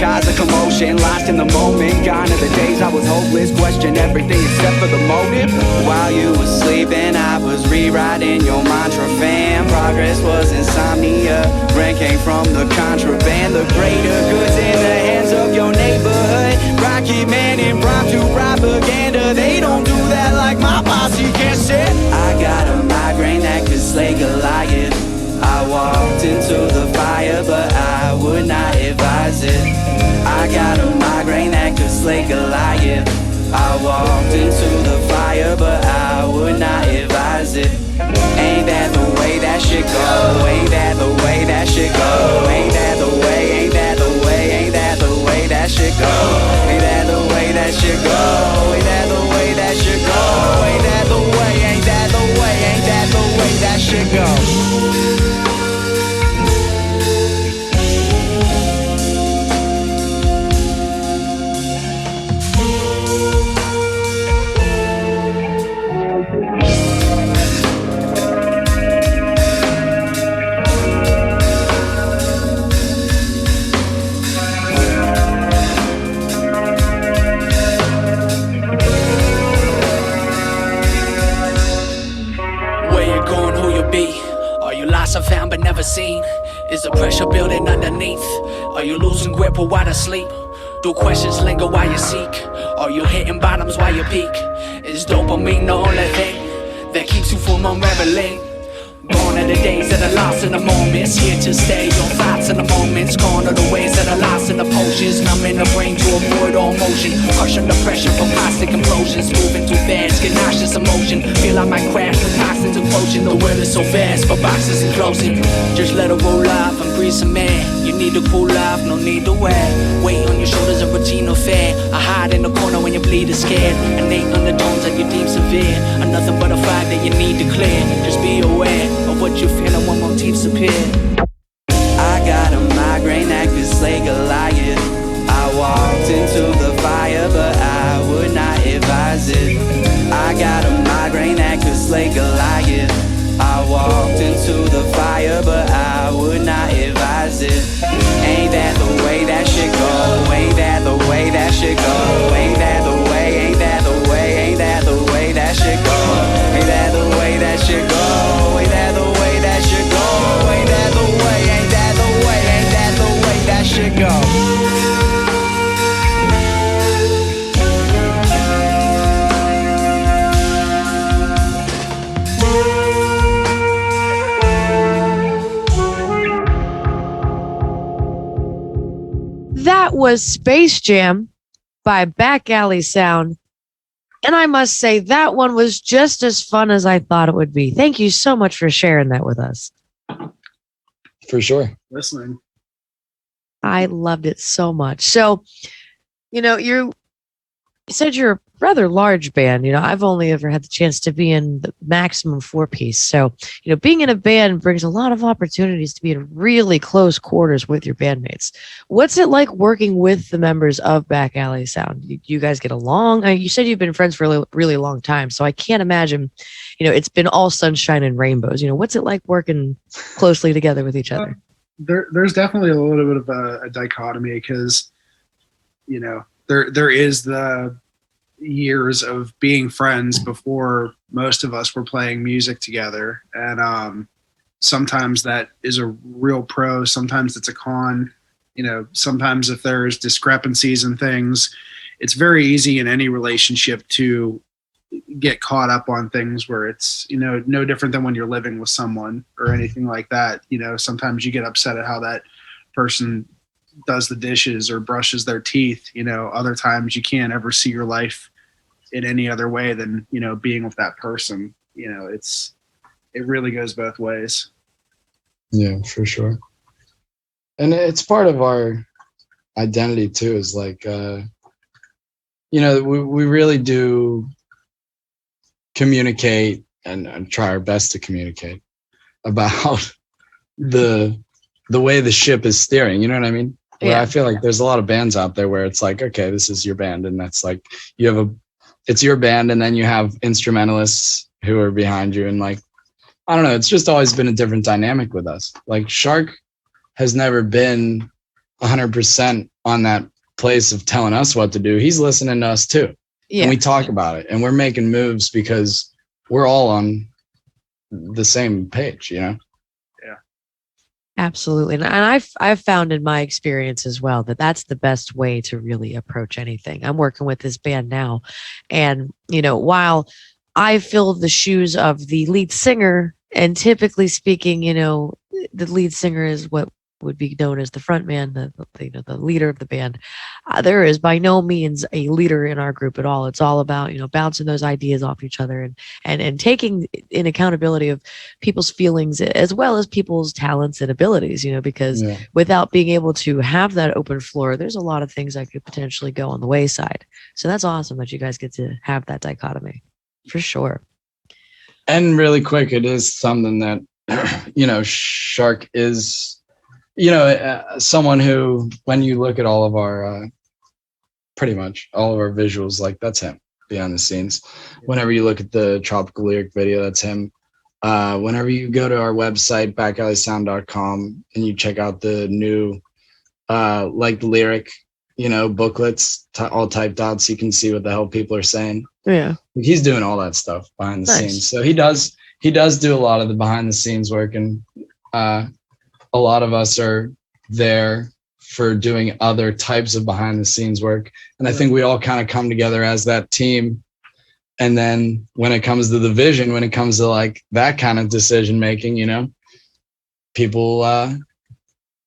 Cause a commotion, lost in the moment. Gone are the days I was hopeless. Question everything except for the motive. While you were sleeping, I was rewriting your mantra. Fan progress was insomnia. Rent came from the contraband. The greater goods in the hands of your neighborhood. Rocket man impromptu propaganda. They don't do that like my posse can't sit. I got a migraine that could slay Goliath. I walked into the fire, but I would not advise it. I got a migraine that could slay Goliath. I walked into the fire, but I would not advise it. Ain't that the way that shit go? Ain't that the way that shit go? Ain't that the way? Ain't that the way? Ain't that the way that shit go? Ain't that the way that shit go? Ain't that the way that shit go? Ain't that the way? Ain't that the way? Ain't that the way that shit go? Found but never seen. Is the pressure building underneath? Are you losing grip or while asleep? Do questions linger while you seek? Are you hitting bottoms while you peak? Is dopamine the only thing that keeps you from unraveling? Gone are the days that are lost in the moments. Here to stay, your thoughts in the moments. Gone are the ways that are lost in the potions. Numbing the brain to avoid all motion. Crushing the pressure from plastic implosions. Moving too fast, get nauseous emotion. Feel I might crash with toxins and potion. The world is so vast, but boxes and closing. Just let it roll off and breathe some air. You need to cool off, no need to wear. Weight on your shoulders, a routine affair. I hide in the corner when you bleed is scared. Innate undertones that you deem severe. Are nothing but a fire that you need to clear. Just be aware of what you're feeling when motifs appear. I got a migraine that could slay Goliath. I walked into the fire, but I would not advise it. I got a migraine that could slay Goliath. I walked into the fire, but I would not advise it. Ain't that the way that shit go? Ain't that the way that shit go? Ain't that the way? Ain't that the way? Ain't that the way that shit go? Ain't that the way that shit go? Ain't that the way that shit go? Ain't that the way? Ain't that the way? Ain't that the way that shit go? That was Space Jam by Back Alley Sound. And I must say, that one was just as fun as I thought it would be. Thank you so much for sharing that with us. For sure. Listening. I loved it so much. So, you said you're a rather large band. I've only ever had the chance to be in the maximum 4-piece. So, being in a band brings a lot of opportunities to be in really close quarters with your bandmates. What's it like working with the members of Back Alley Sound? You guys get along? You said you've been friends for a really long time, so I can't imagine, it's been all sunshine and rainbows. What's it like working closely together with each other? There's definitely a little bit of a dichotomy because, there is the years of being friends before most of us were playing music together. And sometimes that is a real pro. Sometimes it's a con. Sometimes if there's discrepancies and things, it's very easy in any relationship to get caught up on things where it's, no different than when you're living with someone or anything like that. Sometimes you get upset at how that person does the dishes or brushes their teeth. Other times you can't ever see your life in any other way than, being with that person. It really goes both ways. Yeah, for sure. And it's part of our identity too, is like, we really do communicate and try our best to communicate about the way the ship is steering. You know what I mean? Where Yeah. I feel like there's a lot of bands out there where it's like, okay, this is your band, and that's like it's your band, and then you have instrumentalists who are behind you, and like, I don't know, it's just always been a different dynamic with us. Like Shark has never been 100% on that place of telling us what to do. He's listening to us too. Yeah. And we talk about it, and we're making moves because we're all on the same page, you know? Absolutely. And I've found in my experience as well that that's the best way to really approach anything. I'm working with this band now, and while I fill the shoes of the lead singer, and typically speaking, the lead singer is what would be known as the front man, the leader of the band. There is by no means a leader in our group at all. It's all about bouncing those ideas off each other, and taking in accountability of people's feelings as well as people's talents and abilities. Because without being able to have that open floor, there's a lot of things that could potentially go on the wayside. So that's awesome that you guys get to have that dichotomy, for sure. And really quick, it is something that Shark is someone who, when you look at all of our pretty much all of our visuals, like that's him behind the scenes. Whenever you look at the Tropical Lyric video, that's him. Whenever you go to our website, backalleysound.com, and you check out the new like the lyric booklets all typed out, so you can see what the hell people are saying. Yeah, he's doing all that stuff behind the scenes. So he does do a lot of the behind the scenes work, and a lot of us are there for doing other types of behind the scenes work. And I think we all kind of come together as that team. And then when it comes to the vision, when it comes to like that kind of decision making, people,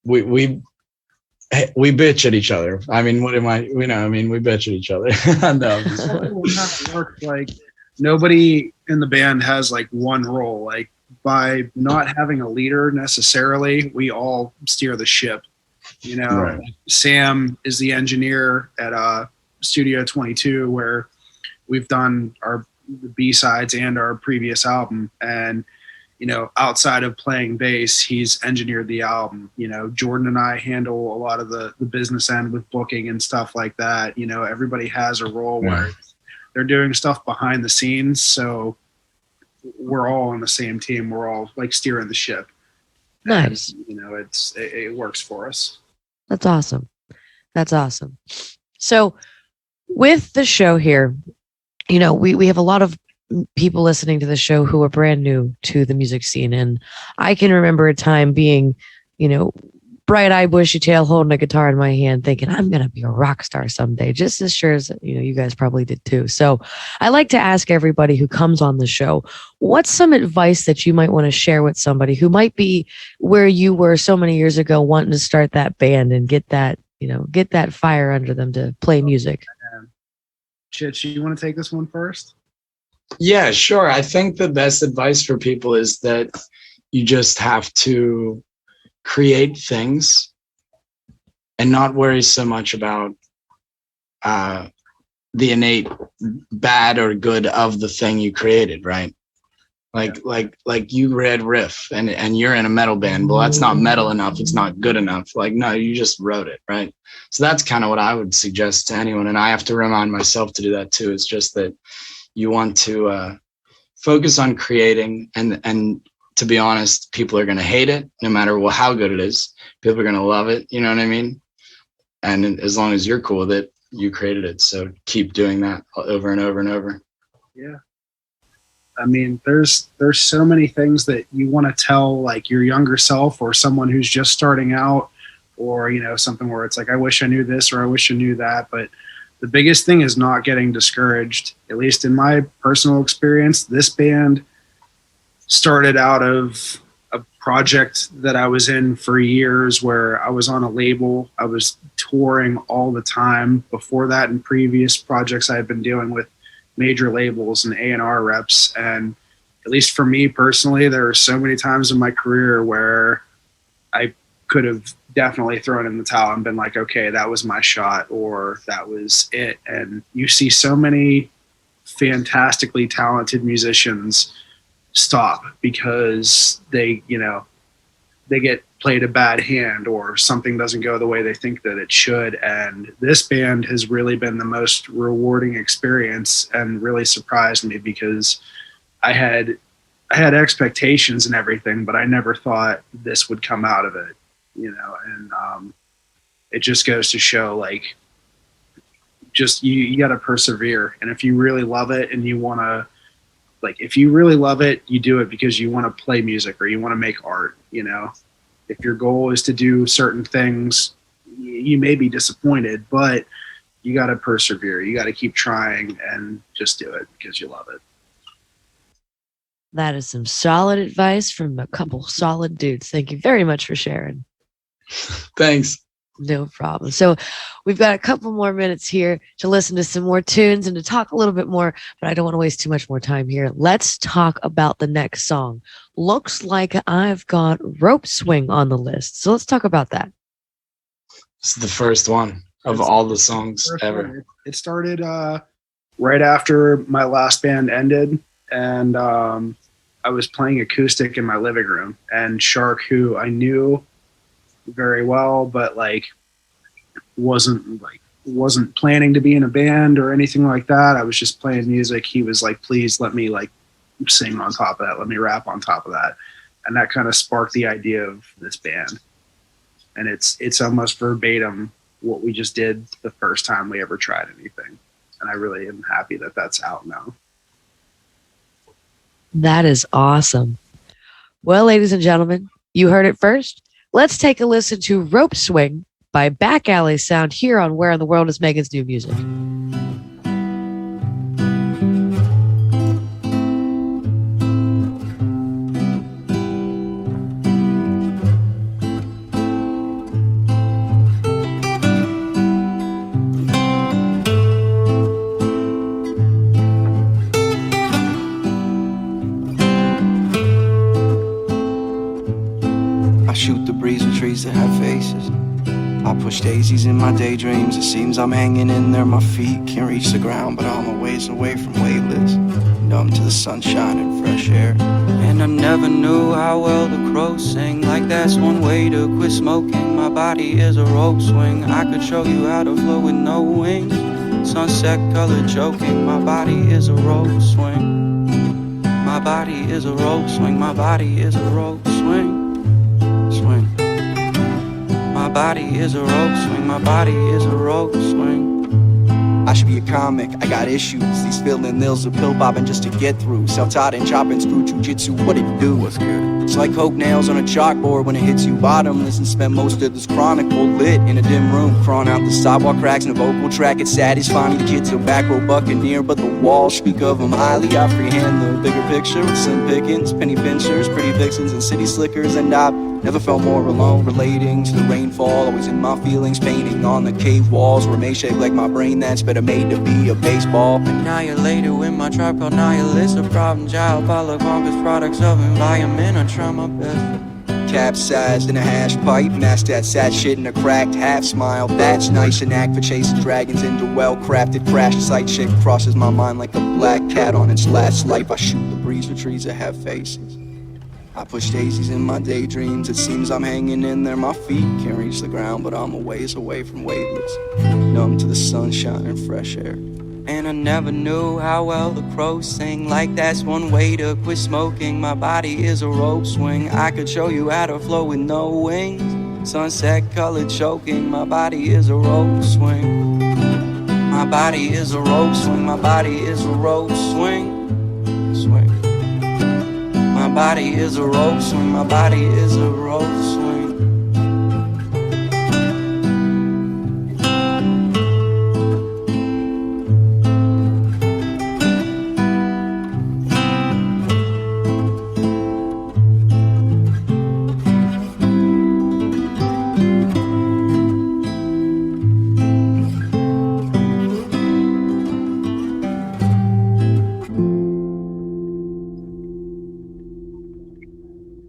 we bitch at each other. I mean, we bitch at each other. No, it works like nobody in the band has like one role. Like, by not having a leader necessarily, we all steer the ship. Right. Sam is the engineer at Studio 22, where we've done our B-sides and our previous album. And, outside of playing bass, he's engineered the album. Jordan and I handle a lot of the business end with booking and stuff like that. Everybody has a role where they're doing stuff behind the scenes. So we're all on the same team. We're all like steering the ship. Nice. And, it works for us. That's awesome. That's awesome. So with the show here, we have a lot of people listening to the show who are brand new to the music scene. And I can remember a time being, bright-eyed, bushy-tail, holding a guitar in my hand, thinking I'm going to be a rock star someday, just as sure as, you guys probably did too. So I like to ask everybody who comes on the show, what's some advice that you might want to share with somebody who might be where you were so many years ago, wanting to start that band and get that fire under them to play music? Chich, you want to take this one first? Yeah, sure. I think the best advice for people is that you just have to create things and not worry so much about the innate bad or good of the thing you created, right? Like you read riff and you're in a metal band. Well, that's not metal enough. It's not good enough. Like, no, you just wrote it, right? So that's kind of what I would suggest to anyone. And I have to remind myself to do that too. It's just that you want to focus on creating, and to be honest, people are going to hate it no matter how good it is. People are going to love it. You know what I mean? And as long as you're cool with it, you created it. So keep doing that over and over and over. Yeah. I mean, there's so many things that you want to tell like your younger self or someone who's just starting out, or, something where it's like, I wish I knew this or I wish I knew that. But the biggest thing is not getting discouraged. At least in my personal experience, this band started out of a project that I was in for years, where I was on a label. I was touring all the time. Before that, in previous projects, I had been dealing with major labels and A&R reps. And at least for me personally, there are so many times in my career where I could have definitely thrown in the towel and been like, okay, that was my shot, or that was it. And you see so many fantastically talented musicians stop because they they get played a bad hand or something doesn't go the way they think that it should. And this band has really been the most rewarding experience and really surprised me because I had expectations and everything, but I never thought this would come out of it, and it just goes to show, like, just you got to persevere. And if you really love it and you want to, like, if you really love it, you do it because you want to play music or you want to make art, If your goal is to do certain things, you may be disappointed, but you got to persevere. You got to keep trying and just do it because you love it. That is some solid advice from a couple solid dudes. Thank you very much for sharing. Thanks. No problem. So we've got a couple more minutes here to listen to some more tunes and to talk a little bit more, but I don't want to waste too much more time here. Let's talk about the next song. Looks like I've got Rope Swing on the list. So let's talk about that. This is the first one of all the songs ever. It started right after my last band ended, and I was playing acoustic in my living room, and Shark, who I knew very well, but like wasn't planning to be in a band or anything like that. I was just playing music. He was like, please let me like sing on top of that. Let me rap on top of that. And that kind of sparked the idea of this band. And it's almost verbatim what we just did the first time we ever tried anything. And I really am happy that that's out now. That is awesome. Well, ladies and gentlemen, you heard it first. Let's take a listen to Rope Swing by Back Alley Sound here on Where in the World is Megan's New Music. Shoot the breeze with trees that have faces. I push daisies in my daydreams. It seems I'm hanging in there. My feet can't reach the ground, but I'm a ways away from weightless, numb to the sunshine and fresh air. And I never knew how well the crows sing. Like that's one way to quit smoking. My body is a rope swing. I could show you how to flow with no wings. Sunset color choking. My body is a rope swing. My body is a rope swing. My body is a rope swing. Swing. My body is a rope swing. My body is a rope swing. I should be a comic, I got issues. These feeling ills are pill popping just to get through. Self-taught and chopping screw jujitsu, what it do? What's good? It's like coke nails on a chalkboard when it hits you bottomless. And spend most of this chronicle lit in a dim room, crawling out the sidewalk cracks in a vocal track. It's satisfying, the kids a back row buccaneer, but the walls speak of them highly. I freehand the bigger picture with slim pickings, penny pinchers, pretty vixens, and city slickers. And I've never felt more alone, relating to the rainfall, always in my feelings, painting on the cave walls, where may shaped like my brain that's better made to be a baseball. Annihilated with my tribe called nihilist, a problem child, follow bonkers products of environment. I try my best. Capsized in a hash pipe, masked that sad shit in a cracked half smile. That's nice, an act for chasing dragons into well-crafted crash site. Shit crosses my mind like a black cat on its last life. I shoot the breeze with trees that have faces. I push daisies in my daydreams. It seems I'm hanging in there. My feet can't reach the ground, but I'm a ways away from weightless, numb to the sunshine and fresh air. And I never knew how well the crows sing. Like that's one way to quit smoking. My body is a rope swing. I could show you how to flow with no wings. Sunset colored choking. My body is a rope swing. My body is a rope swing. My body is a rope swing. Swing. My body is a rope swing. My body is a rope swing.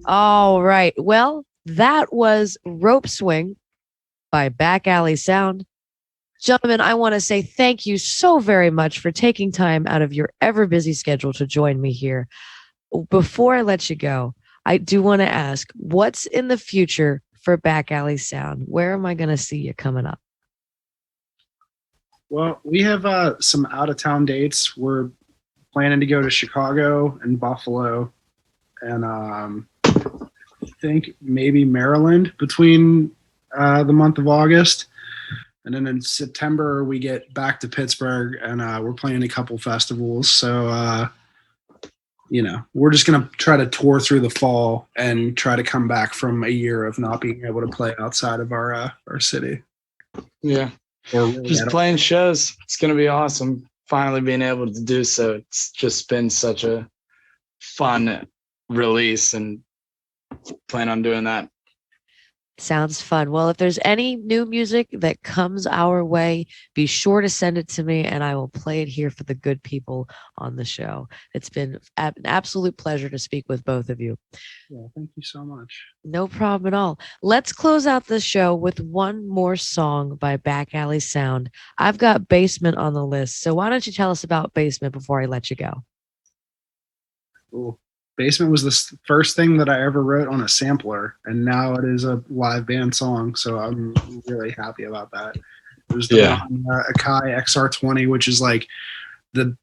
All right. Well, that was Rope Swing by Back Alley Sound. Gentlemen, I want to say thank you so very much for taking time out of your ever busy schedule to join me here. Before I let you go, I do want to ask, what's in the future for Back Alley Sound? Where am I going to see you coming up? Well, we have some out of town dates. We're planning to go to Chicago and Buffalo, and I think maybe Maryland between the month of August. And then in September, we get back to Pittsburgh, and we're playing a couple festivals. So, we're just going to try to tour through the fall and try to come back from a year of not being able to play outside of our city. Yeah. Just playing shows. It's going to be awesome. Finally being able to do so. It's just been such a fun release, and plan on doing that. Sounds fun. Well, if there's any new music that comes our way, be sure to send it to me and I will play it here for the good people on the show. It's been an absolute pleasure to speak with both of you. Yeah, thank you so much. No problem at all. Let's close out the show with one more song by Back Alley Sound. I've got Basement on the list. So why don't you tell us about Basement before I let you go? Cool. Basement was the first thing that I ever wrote on a sampler, and now it is a live band song, so I'm really happy about that. It was on Akai XR20, which is like the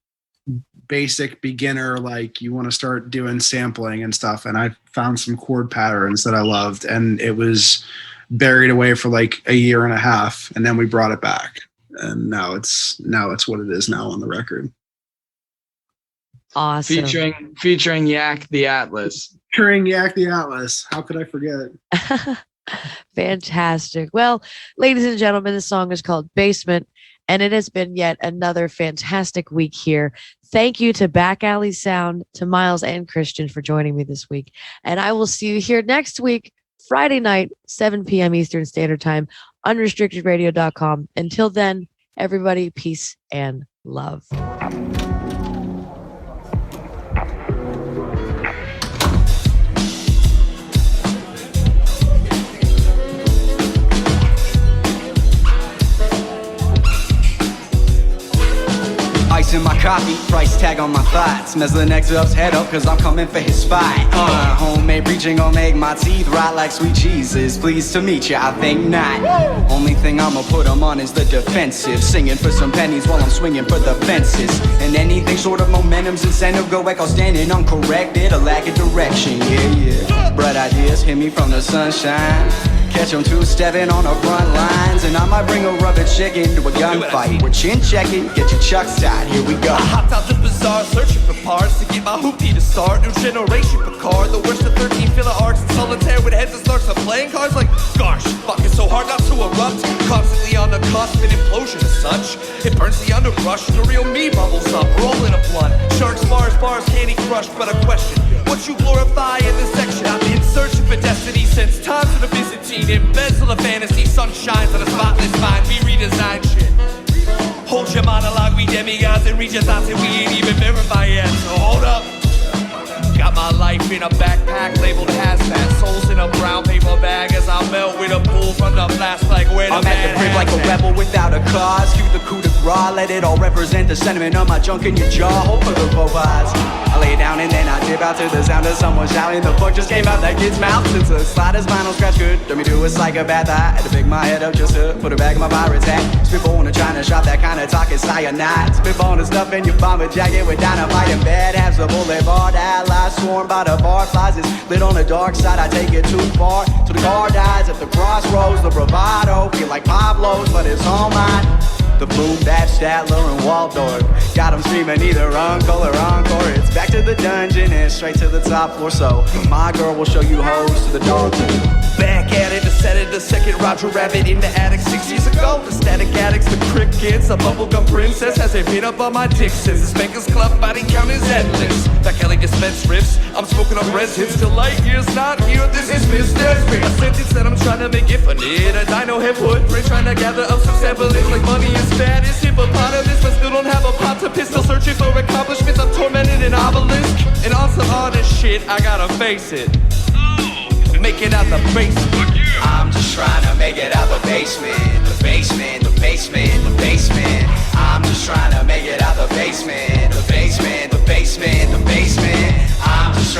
basic beginner, like you want to start doing sampling and stuff, and I found some chord patterns that I loved, and it was buried away for like a year and a half, and then we brought it back, and now it's what it is now on the record. Awesome. Featuring Yak the Atlas. Featuring Yak the Atlas. How could I forget? Fantastic. Well, ladies and gentlemen, the song is called Basement, and it has been yet another fantastic week here. Thank you to Back Alley Sound, to Miles and Christian for joining me this week. And I will see you here next week, Friday night, 7 p.m. Eastern Standard Time, unrestrictedradio.com. Until then, everybody, peace and love. Ice in my coffee, price tag on my thoughts. Meslinex ups head up, cause I'm coming for his spot. Homemade preaching gon' make my teeth rot like sweet cheeses. Pleased to meet ya, I think not. Only thing I'ma put 'em on is the defensive. Singing for some pennies while I'm swinging for the fences. And anything short of momentum's incentive. Go echo standing uncorrected, a lack of direction, yeah. Bright ideas hit me from the sunshine. Catch 'em two-stepping on the front lines. And I might bring a rubber chicken to a gunfight. We're chin-checking, get your chucks tied, here we go. I hopped out the bazaar, searching for parts to get my hoopty to start. New generation Picard, the worst of 13 filler arts and solitaire with heads that starts to playing cards like, gosh, fuck, it's so hard not to erupt. Constantly on the cusp of an implosion as such. It burns the underbrush and the real me bubbles up, rolling a blunt. Sharks, bars, candy crush, but a question. What you glorify in this section? I'm in search of a destiny since times of the Byzantine. Embezzle a fantasy, sun shines on a spotless mind. We redesign shit. Hold your monologue, we demigods and reach your thoughts and we ain't even verified yet. So hold up. Got my life in a backpack labeled hazmat. Souls in a brown paper bag as I melt with a pull from the blast like where the I'm at the crib like a rebel without a cause. Cue the coup de grace, let it all represent the sentiment of my junk in your jaw. Hope for the robots. I lay down and then I dip out to the sound of someone shouting. The fuck just came out that kid's mouth. Since a slightest vinyl scratch could turn me to a psychopath, I had to pick my head up just to put it back in my pirate's hat. Spitball in a China shop, that kind of talk is cyanide. Spitball and stuff in your bomber jacket with dynamite and bad habs. The boulevard allies swarmed by the barflies. It's lit on the dark side, I take it too far. Till the car dies at the crossroads. The bravado, feel like Pablo's, but it's all mine. The boom, bap, Statler, and Waldorf. Got them screaming either uncle or encore. It's back to the dungeon and straight to the top floor. So my girl will show you hoes to the dog. Back at it, the set of the second Roger Rabbit in the attic 6 years ago. The static addicts, the crickets, a bubblegum princess hasn't been up on my dick since the Spankers Club body count is endless. That Kelly dispense riffs, I'm smoking up residents till light years not here. This is business. A sentence that I'm trying to make infinite. A dino hip footprint trying to gather up some samples like money is bad. It's hippopotamus, but still don't have a pot to pistol. Searching for accomplishments, I'm tormented in obelisk. And on some honest shit, I gotta face it. Make it out the basement. I'm just trying to make it out the basement. The basement, the basement, the basement. I'm just trying to make it out the basement. The basement, the basement, the basement. I'm just